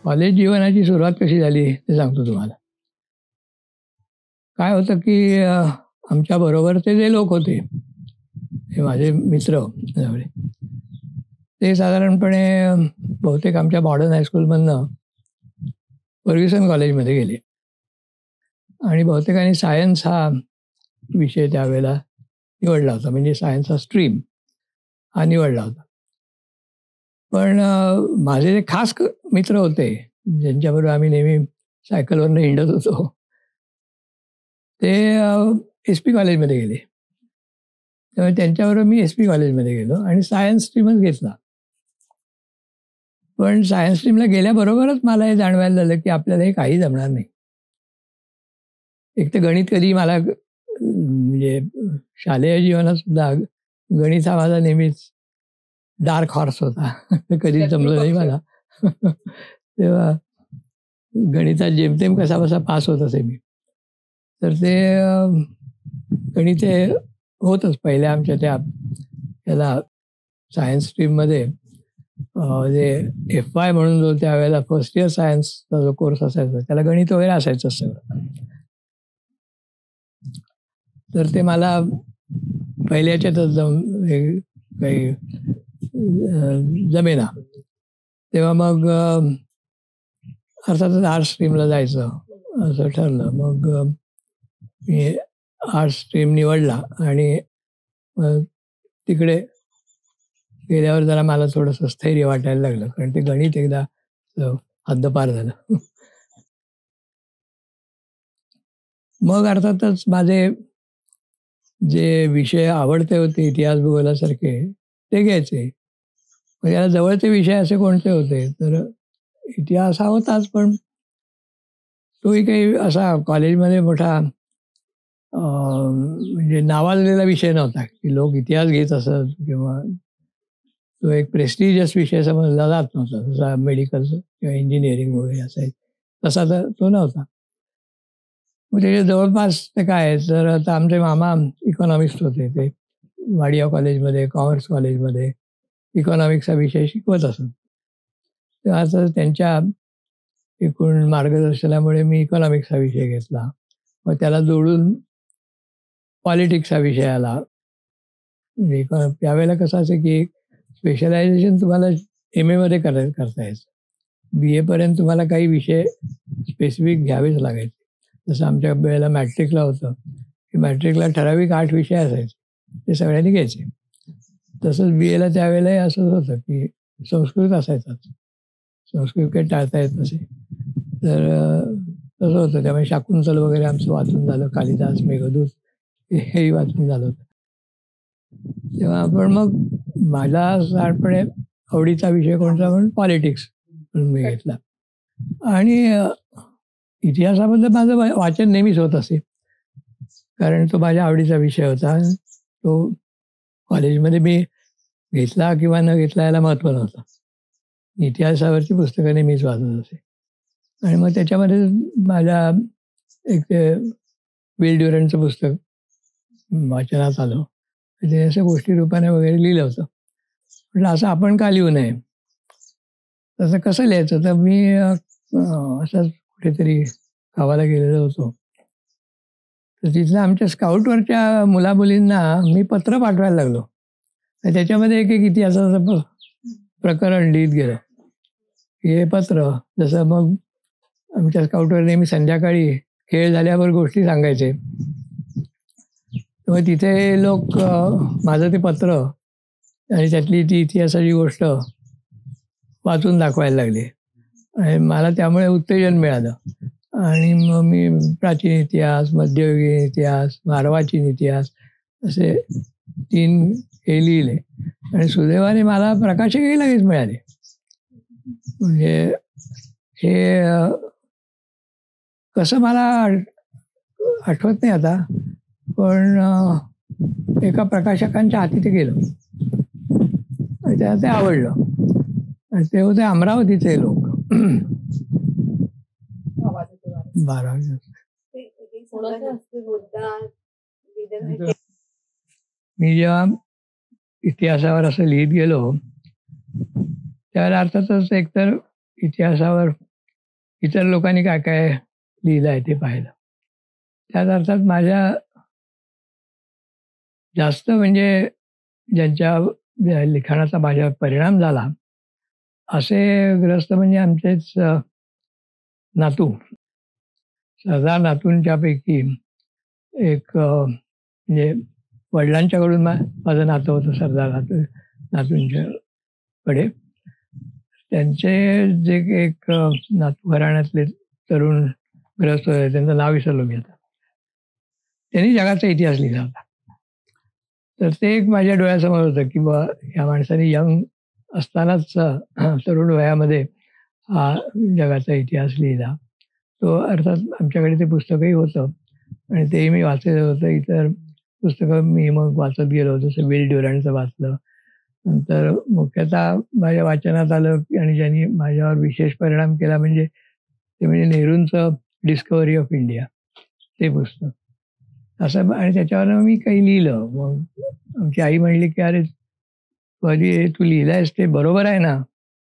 College जीवनाची सुरुवात कशी झाली ते सांगतो तुम्हाला. काय होतं की आमच्याबरोबरचे जे लोक होते, हे माझे मित्र सगळे, ते साधारणपणे बहुतेक आमच्या मॉडर्न हायस्कूलमधनं फर्ग्युसन कॉलेजमध्ये गेले आणि बहुतेकांनी सायन्स हा विषय त्यावेळेला निवडला होता, म्हणजे सायन्स हा स्ट्रीम हा निवडला होता. पण माझे जे खास मित्र होते, ज्यांच्याबरोबर आम्ही नेहमी सायकलवरनं हिंडत होतो, ते एस पी कॉलेजमध्ये गेले. त्यामुळे त्यांच्याबरोबर मी एस पी कॉलेजमध्ये गेलो आणि सायन्स स्ट्रीमच घेतला. पण सायन्स स्ट्रीमला गेल्याबरोबरच मला हे जाणवायला झालं की आपल्याला हे काही जमणार नाही. एक तर गणित कधी मला म्हणजे शालेय जीवनात सुद्धा गणित हा माझा नेहमीच डार्क हॉर्स होता. कधीच जमलं नाही मला. तेव्हा गणितात जेमतेम कसा बसा पास होत असे मी. तर ते गणित हे होतच पहिल्या आमच्या त्याला सायन्स स्ट्रीममध्ये जे एफ वाय म्हणून जो त्यावेळेला फर्स्ट इयर सायन्सचा जो कोर्स असायचा त्याला गणित वगैरे असायचं सगळं. तर ते मला पहिल्याच्यातच काही जमेना. तेव्हा मग अर्थातच आर्ट्स स्ट्रीमला जायचं असं ठरलं. मग मी आर्ट्स स्ट्रीम निवडला आणि तिकडे गेल्यावर जरा मला थोडंसं स्थैर्य वाटायला लागलं, कारण ते गणित एकदा हद्दपार झालं. मग अर्थातच माझे जे विषय आवडते होते इतिहास भूगोलासारखे ते घ्यायचे. मग याला जवळचे विषय असे कोणते होते, तर इतिहास हा होताच, पण तोही काही असा कॉलेजमध्ये मोठा म्हणजे नावाजलेला विषय नव्हता की लोक इतिहास घेत असत, किंवा तो एक प्रेस्टिजियस विषय समजला जात नव्हता जसा मेडिकलचं किंवा इंजिनिअरिंग वगैरे असायचं तसा तर तो नव्हता. मग त्याच्या जवळपास ते काय, तर आता आमचे मामा इकॉनॉमिक्स होते, ते वाडिया कॉलेजमध्ये कॉमर्स कॉलेजमध्ये इकॉनॉमिक्सचा विषय शिकवत असत. तर आता त्यांच्या एकूण मार्गदर्शनामुळे मी इकॉनॉमिक्सचा विषय घेतला. मग त्याला जोडून पॉलिटिक्सचा विषय आला. म्हणजे त्यावेळेला कसं असं की स्पेशलायझेशन तुम्हाला MA मध्ये करता यायचं. BA पर्यंत तुम्हाला काही विषय स्पेसिफिक घ्यावेच लागायचे. जसं आमच्या वेळेला मॅट्रिकला होतं की मॅट्रिकला ठराविक 8 विषय असायचे, ते सगळ्यांनी घ्यायचे. तसंच BAला त्यावेळेलाही असंच होतं की संस्कृत असायचाच, संस्कृत काही टाळता येत नसे. तर तसं होतं. त्यामुळे शाकुंतल वगैरे आमचं वाचून झालं, कालिदास, मेघदूत हेही वाचून झालं होतं. तेव्हा आपण मग माझा साधारणपणे आवडीचा विषय कोणता म्हणून पॉलिटिक्स म्हणून मी घेतला. आणि इतिहासाबद्दल माझं वाचन नेहमीच होत असे, कारण तो माझ्या आवडीचा विषय होता. तो कॉलेजमध्ये मी घेतला किंवा न घेतला याला महत्त्व नव्हतं. इतिहासावरची पुस्तकं नेहमीच वाचत असे. आणि मग त्याच्यामध्ये माझ्या एक विल ड्युरंटचं पुस्तक वाचनात आलं. ते अशा गोष्टी रूपाने वगैरे लिहिलं होतं. म्हटलं असं आपण का लिहू नये, तसं कसं लिहायचं. तर मी असंच कुठेतरी गावाला गेलेलो होतो, तर तिथल्या आमच्या स्काउटवरच्या मुलामुलींना मी पत्र पाठवायला लागलो. त्याच्यामध्ये एक इतिहासाचं प्रकरण लिहित गेलं. हे पत्र जसं मग आमच्या स्काउटवर नेहमी संध्याकाळी खेळ झाल्यावर गोष्टी सांगायचे. मग तिथे लोक माझं ते पत्र आणि त्यातली ती इतिहासाची गोष्ट वाचून दाखवायला लागले आणि मला त्यामुळे उत्तेजन मिळालं. आणि मग मी प्राचीन इतिहास, मध्ययुगीन इतिहास, अर्वाचीन इतिहास असे 3 हे लिहिले आणि सुदैवाने मला प्रकाशकही लगेच मिळाले. म्हणजे हे कसं मला आठवत नाही आता, पण एका प्रकाशकांच्या हाती ते गेलं आणि त्याला ते आवडलं. आणि ते होते अमरावतीचे लोक. 12 मी जेव्हा इतिहासावर असं लिहित गेलो त्यावेळेला अर्थातच एकतर इतिहासावर इतर लोकांनी काय काय लिहिलं आहे ते पाहिलं. त्याच अर्थात माझ्या जास्त म्हणजे ज्यांच्या लिखाणाचा माझ्यावर परिणाम झाला असे ग्रस्त म्हणजे आमचेच नातू. सरदार नातूंच्यापैकी एक म्हणजे वडिलांच्याकडून माझं नातं होतं सरदार नातूंच्याकडे. त्यांचे जे एक नातू घराण्यातले तरुण ग्रस्त होते, त्यांचं नाव विसरलो मी आता. त्यांनी जगाचा इतिहास लिहिला होता. तर ते एक माझ्या डोळ्यासमोर होतं की बा ह्या माणसाने यंग असतानाच तरुण वयामध्ये हा जगाचा इतिहास लिहिला. तो अर्थात आमच्याकडे ते पुस्तकही होतं आणि तेही मी वाचलेलं होतं. इतर पुस्तकं मी मग वाचत गेलो. जसं विल ड्युरंटचं वाचलं. नंतर मुख्यतः माझ्या वाचनात आलं आणि ज्यांनी माझ्यावर विशेष परिणाम केला म्हणजे ते म्हणजे नेहरूंचं डिस्कव्हरी ऑफ इंडिया ते पुस्तक. असं आणि त्याच्यावर मी काही लिहिलं. मग आमची आई म्हणली की अरे कधी तू लिहिलं आहेस ते बरोबर आहे ना,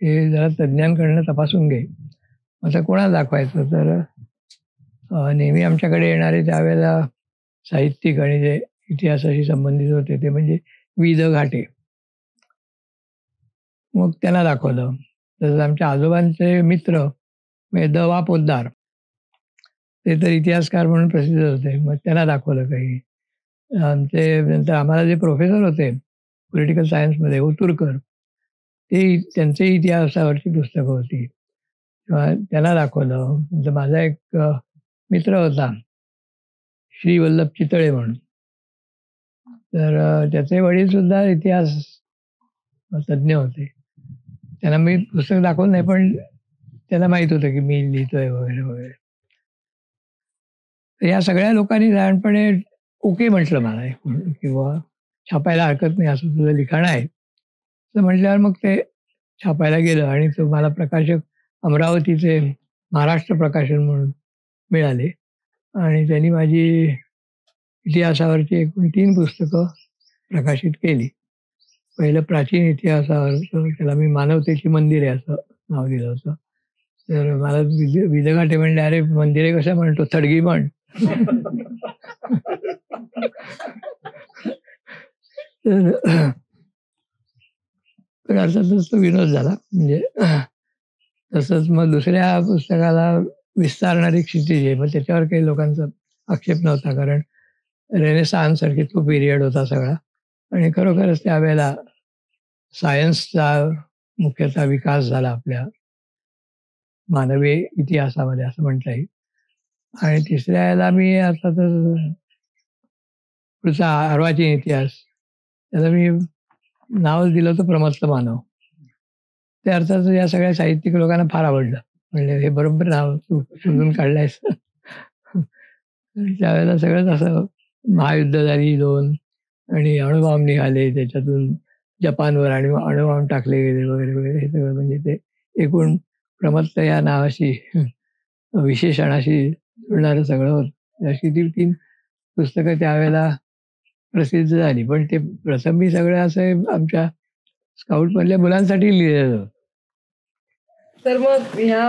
हे जरा तज्ज्ञांकडनं तपासून घे. आता कोणाला दाखवायचं तर नेहमी आमच्याकडे येणारे त्यावेळेला साहित्यिक आणि जे इतिहासाशी संबंधित होते ते म्हणजे वि द घाटे. मग त्यांना दाखवलं. तसंच आमच्या आजोबांचे मित्र म्हणजे द वा पोद्दार ते तर इतिहासकार म्हणून प्रसिद्ध होते. मग त्यांना दाखवलं काही. आमचे नंतर आम्हाला जे प्रोफेसर होते पॉलिटिकल सायन्समध्ये ओतुरकर, ते त्यांचे इतिहासावरची पुस्तकं होती. त्यांना दाखवलं. नंतर माझा एक मित्र होता श्री वल्लभ चितळे म्हणून. तर त्याचे वडीलसुद्धा इतिहास तज्ज्ञ होते. त्यांना मी पुस्तक दाखवलं नाही, पण त्यांना माहीत होतं की मी लिहितोय वगैरे वगैरे. तर या सगळ्या लोकांनी लहानपणे ओके म्हटलं मला किंवा छापायला हरकत नाही, असं तुझं लिखाण आहे. तर म्हटल्यावर मग ते छापायला गेलं आणि तो मला प्रकाशक अमरावतीचे महाराष्ट्र प्रकाशन म्हणून मिळाले आणि त्यांनी माझी इतिहासावरची एकूण 3 पुस्तकं प्रकाशित केली. पहिलं प्राचीन इतिहासावर त्याला मी मानवतेची मंदिरे असं नाव दिलं होतं. तर मला विदघाटे म्हणले, अरे मंदिरे कसं म्हणतो, थडगी म्हण. तर अर्थातच तो विनोद झाला. म्हणजे तसंच मग दुसऱ्या पुस्तकाला विस्तारणारी क्षितिजे, मग त्याच्यावर काही लोकांचा आक्षेप नव्हता, कारण रेनेसान्ससारखी तो पिरियड होता सगळा आणि खरोखरच त्यावेळेला सायन्सचा मुख्यतः विकास झाला आपल्या मानवी इतिहासामध्ये असं म्हणता येईल. आणि तिसऱ्या याला मी अर्थातच पुढचा अर्वाचीन इतिहास त्याला मी नावच दिलं होतं प्रमत्त मानव. ते अर्थातच या सगळ्या साहित्यिक लोकांना फार आवडलं. म्हणजे हे बरोबर नाव तू शोधून काढलंयस. त्यावेळेला सगळंच असं महायुद्ध झाली 2 आणि अणुबॉम्ब निघाले, त्याच्यातून जपानवर आणि अणुबॉम्ब टाकले गेले वगैरे वगैरे. हे सगळं म्हणजे ते एकूण प्रमत्त या नावाशी विशेषणाशी जुळणारं सगळं होतं. अशी ती 3 पुस्तकं त्यावेळेला प्रसिद्ध झाली. पण ते प्रथम मी सगळं असं आमच्या स्काउटमधल्या मुलांसाठी लिहिलेलं होतं. तर मग ह्या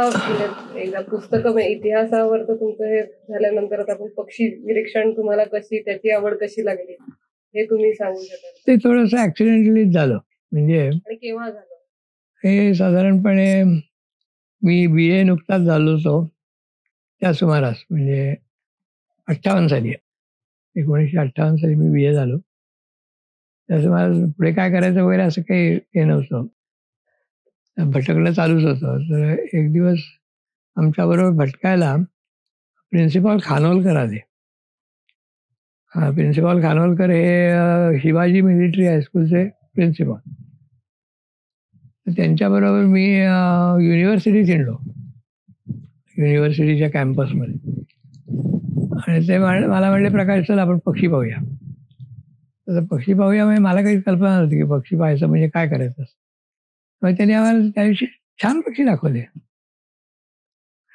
एकदा पुस्तकं इतिहासावर तर तुमचं हे झाल्यानंतर आता आपण पक्षी निरीक्षण तुम्हाला कशी त्याची आवड कशी लागली हे तुम्ही सांगू शकाल? ते थोडंसं ॲक्सिडेंटलीच झालं. म्हणजे आणि केव्हा झालं? हे साधारणपणे मी BA नुकताच झालो होतो त्या सुमारास, म्हणजे 58 साली. 1958 साली मी BA झालो. त्या सुमारास पुढे काय करायचं वगैरे असं काही हे नव्हतं. भटकणं चालूच होतं. तर एक दिवस आमच्याबरोबर भटकायला प्रिन्सिपॉल खानोलकर आले. प्रिन्सिपॉल खानोलकर हे शिवाजी मिलिटरी हायस्कूलचे प्रिन्सिपॉल. तर त्यांच्याबरोबर मी युनिव्हर्सिटीत हिंडलो, युनिव्हर्सिटीच्या कॅम्पसमध्ये. आणि ते मला म्हणले, प्रकाश चल आपण पक्षी पाहूया. तर पक्षी पाहूया म्हणजे मला काही कल्पना नव्हती की पक्षी पाहायचं म्हणजे काय करायचं. मग त्यांनी आम्हाला त्या दिवशी छान पक्षी दाखवले.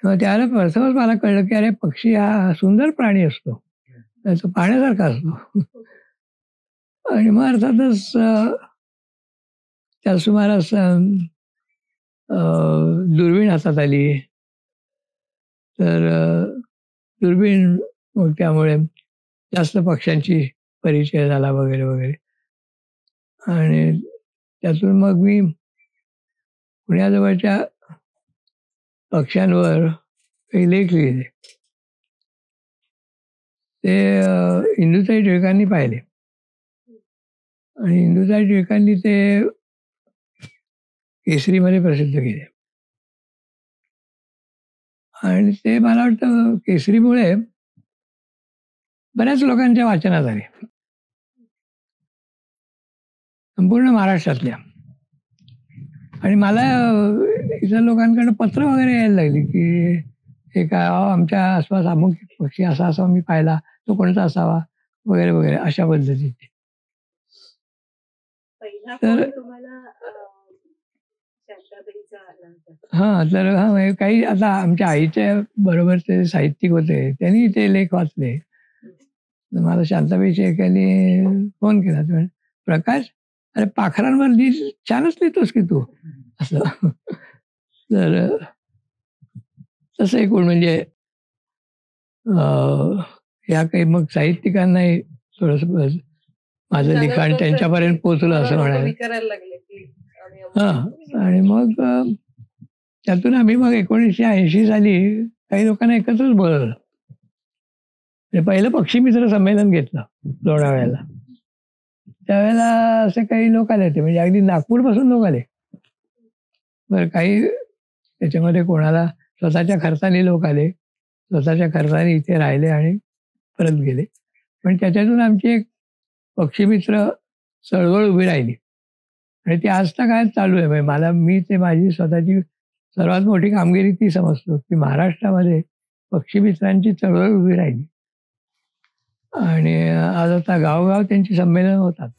मग त्यावेळेला प्रथमच मला कळलं की अरे पक्षी हा सुंदर प्राणी असतो, तो पाहण्यासारखा असतो. आणि मग अर्थातच त्या सुमारास दुर्बीण हातात आली तर दुर्बीण, मग त्यामुळे जास्त पक्ष्यांची परिचय झाला वगैरे वगैरे. आणि त्यातून मग मी पुण्याजवळच्या पक्ष्यांवर काही लेख लिहिले. ते इंदुताई टिळकांनी पाहिले आणि इंदुताई टिळकांनी ते केसरीमध्ये प्रसिद्ध केले. आणि ते मला वाटतं केसरीमुळे बऱ्याच लोकांच्या वाचनात आले, संपूर्ण महाराष्ट्रातल्या. आणि मला इतर लोकांकडनं पत्र वगैरे यायला लागली की हे काय आमच्या आसपास अमुक पक्षी असा असा मी पाहिला, तो कोणता असावा वगैरे वगैरे अशा पद्धतीचे. तर तर काही आता आमच्या आईच्या बरोबरचे साहित्यिक होते, त्यांनी ते लेख वाचले. तर मला शांताबाई शेळक्यांनी फोन केला, ते म्हणे, प्रकाश, अरे पाखरांवर छानच लिहितोस की तू, असं. तर तसं एकूण म्हणजे या काही मग साहित्यिकांनाही थोडंसं माझं लिखाण त्यांच्यापर्यंत पोचलं असं म्हणायला. आणि मग त्यातून आम्ही मग 1980 साली काही लोकांना एकत्रच बोलवलं. पहिलं पक्षी मित्र संमेलन घेतलं लोणावळ्याला. त्यावेळेला असे काही लोक आले होते, म्हणजे अगदी नागपूरपासून लोक आले. बरं, काही त्याच्यामध्ये कोणाला स्वतःच्या खर्चाने लोक आले, स्वतःच्या खर्चाने इथे राहिले आणि परत गेले. पण त्याच्यातून आमची एक पक्षीमित्र चळवळ उभी राहिली आणि ती आजच्या काळात चालू आहे. म्हणजे मी ते माझी स्वतःची सर्वात मोठी कामगिरी ती समजतो की महाराष्ट्रामध्ये पक्षीमित्रांची चळवळ उभी राहिली आणि आज आता गावोगाव त्यांची संमेलन होतात.